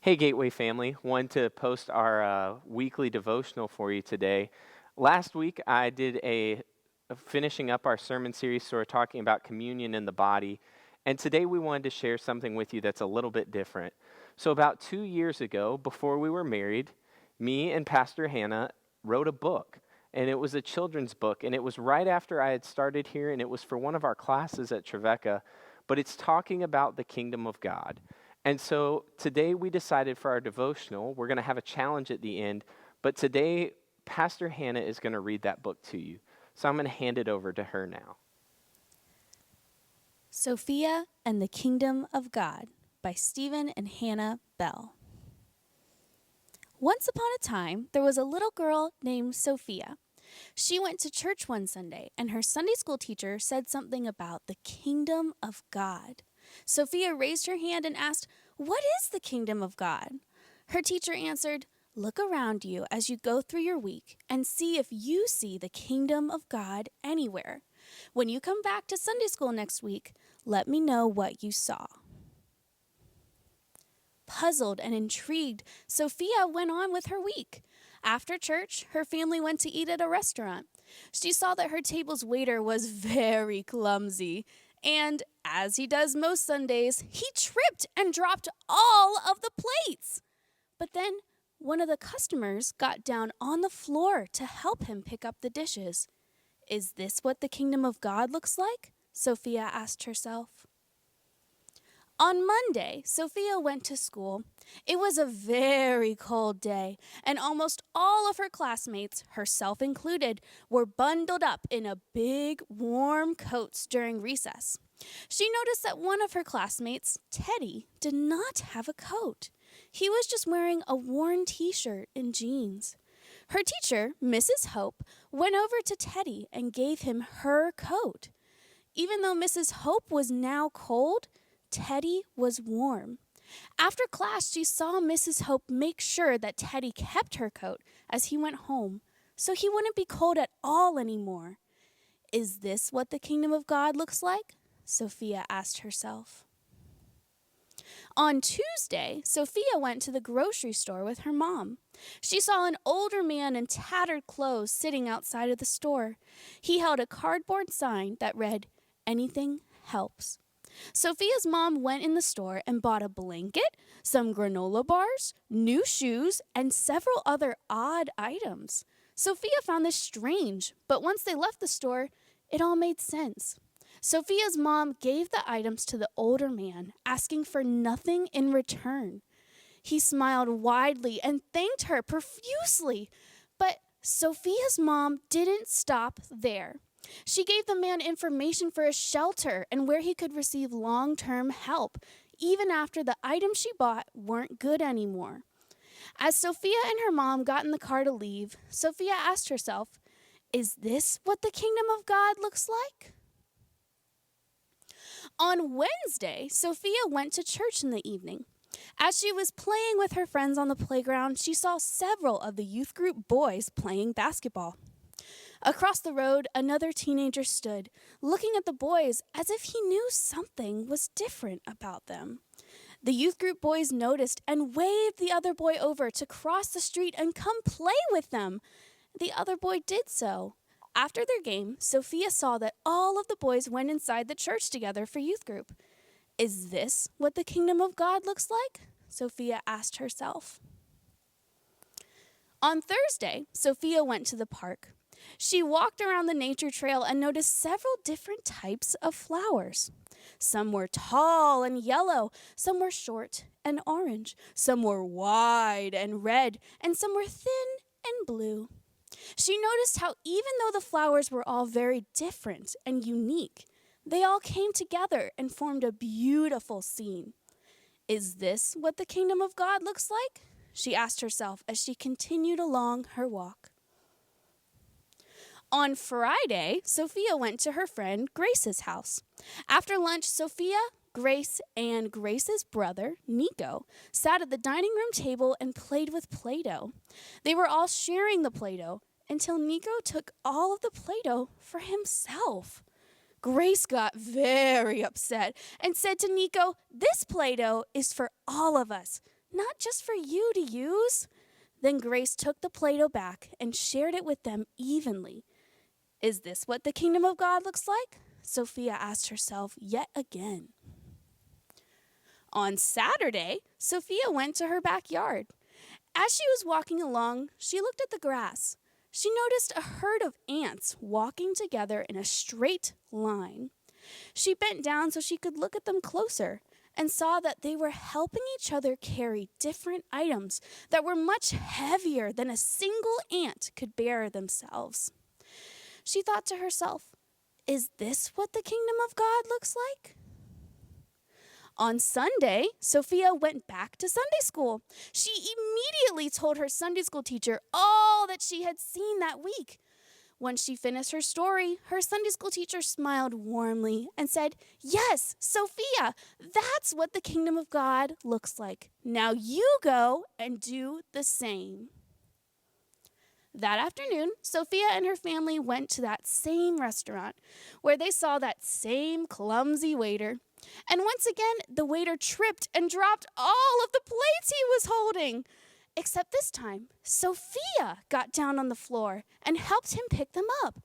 Hey, Gateway family. Wanted to post our weekly devotional for you today. Last week, I did finishing up our sermon series, so we're talking about communion in the body. And today we wanted to share something with you that's a little bit different. So about 2 years ago, before we were married, me and Pastor Hannah wrote a book. And it was a children's book. And it was right after I had started here, and it was for one of our classes at Trevecca. But it's talking about the kingdom of God. And so today we decided for our devotional, we're going to have a challenge at the end, but today Pastor Hannah is going to read that book to you. So I'm going to hand it over to her now. Sophia and the Kingdom of God by Stephen and Hannah Bell. Once upon a time, there was a little girl named Sophia. She went to church one Sunday, and her Sunday school teacher said something about the kingdom of God. Sophia raised her hand and asked, "What is the kingdom of God?" Her teacher answered, "Look around you as you go through your week and see if you see the kingdom of God anywhere. When you come back to Sunday school next week, let me know what you saw." Puzzled and intrigued, Sophia went on with her week. After church, her family went to eat at a restaurant. She saw that her table's waiter was very clumsy, and as he does most Sundays, he tripped and dropped all of the plates. But then one of the customers got down on the floor to help him pick up the dishes. Is this what the kingdom of God looks like? Sophia asked herself. On Monday, Sophia went to school. It was a very cold day, and almost all of her classmates, herself included, were bundled up in a big, warm coats during recess. She noticed that one of her classmates, Teddy, did not have a coat. He was just wearing a worn t-shirt and jeans. Her teacher, Mrs. Hope, went over to Teddy and gave him her coat. Even though Mrs. Hope was now cold, Teddy was warm. After class, she saw Mrs. Hope make sure that Teddy kept her coat as he went home, so he wouldn't be cold at all anymore. Is this what the kingdom of God looks like? Sophia asked herself. On Tuesday, Sophia went to the grocery store with her mom. She saw an older man in tattered clothes sitting outside of the store. He held a cardboard sign that read, "Anything helps." Sophia's mom went in the store and bought a blanket, some granola bars, new shoes, and several other odd items. Sophia found this strange, but once they left the store, it all made sense. Sophia's mom gave the items to the older man, asking for nothing in return. He smiled widely and thanked her profusely, but Sophia's mom didn't stop there. She gave the man information for a shelter and where he could receive long-term help, even after the items she bought weren't good anymore. As Sophia and her mom got in the car to leave, Sophia asked herself, is this what the kingdom of God looks like? On Wednesday, Sophia went to church in the evening. As she was playing with her friends on the playground, she saw several of the youth group boys playing basketball. Across the road, another teenager stood, looking at the boys as if he knew something was different about them. The youth group boys noticed and waved the other boy over to cross the street and come play with them. The other boy did so. After their game, Sophia saw that all of the boys went inside the church together for youth group. Is this what the kingdom of God looks like? Sophia asked herself. On Thursday, Sophia went to the park. She walked around the nature trail and noticed several different types of flowers. Some were tall and yellow, some were short and orange, some were wide and red, and some were thin and blue. She noticed how even though the flowers were all very different and unique, they all came together and formed a beautiful scene. Is this what the kingdom of God looks like? She asked herself as she continued along her walk. On Friday, Sophia went to her friend Grace's house. After lunch, Sophia, Grace, and Grace's brother, Nico, sat at the dining room table and played with Play-Doh. They were all sharing the Play-Doh until Nico took all of the Play-Doh for himself. Grace got very upset and said to Nico, "This Play-Doh is for all of us, not just for you to use." Then Grace took the Play-Doh back and shared it with them evenly. Is this what the kingdom of God looks like? Sophia asked herself yet again. On Saturday, Sophia went to her backyard. As she was walking along, she looked at the grass. She noticed a herd of ants walking together in a straight line. She bent down so she could look at them closer and saw that they were helping each other carry different items that were much heavier than a single ant could bear themselves. She thought to herself, is this what the kingdom of God looks like? On Sunday, Sophia went back to Sunday school. She immediately told her Sunday school teacher all that she had seen that week. When she finished her story, her Sunday school teacher smiled warmly and said, "Yes, Sophia, that's what the kingdom of God looks like. Now you go and do the same." That afternoon, Sophia and her family went to that same restaurant where they saw that same clumsy waiter. And once again, the waiter tripped and dropped all of the plates he was holding. Except this time, Sophia got down on the floor and helped him pick them up.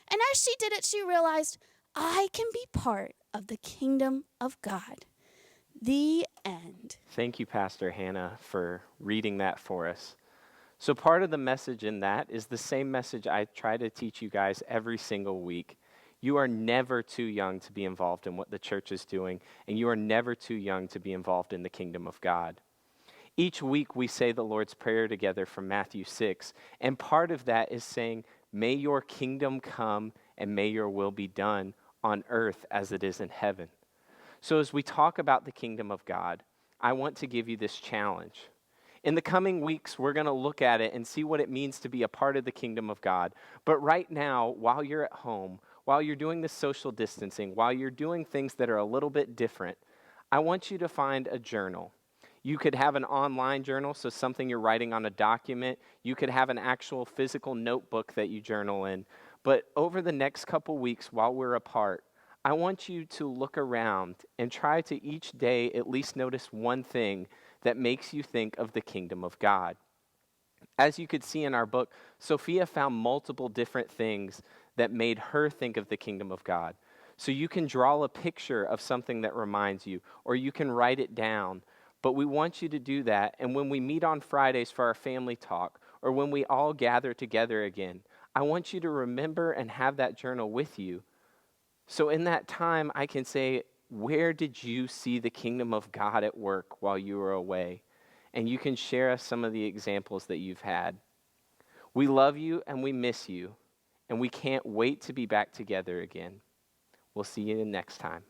And as she did it, she realized, I can be part of the kingdom of God. The end. Thank you, Pastor Hannah, for reading that for us. So part of the message in that is the same message I try to teach you guys every single week. You are never too young to be involved in what the church is doing, and you are never too young to be involved in the kingdom of God. Each week we say the Lord's Prayer together from Matthew 6, and part of that is saying, may your kingdom come and may your will be done on earth as it is in heaven. So as we talk about the kingdom of God, I want to give you this challenge. In the coming weeks, we're going to look at it and see what it means to be a part of the kingdom of God. But right now, while you're at home, while you're doing the social distancing, while you're doing things that are a little bit different, I want you to find a journal. You could have an online journal, so something you're writing on a document. You could have an actual physical notebook that you journal in. But over the next couple weeks while we're apart, I want you to look around and try to each day at least notice one thing that makes you think of the kingdom of God. As you could see in our book, Sophia found multiple different things that made her think of the kingdom of God. So you can draw a picture of something that reminds you, or you can write it down. But we want you to do that, and when we meet on Fridays for our family talk, or when we all gather together again, I want you to remember and have that journal with you. So in that time, I can say, where did you see the kingdom of God at work while you were away? And you can share us some of the examples that you've had. We love you and we miss you, and we can't wait to be back together again. We'll see you next time.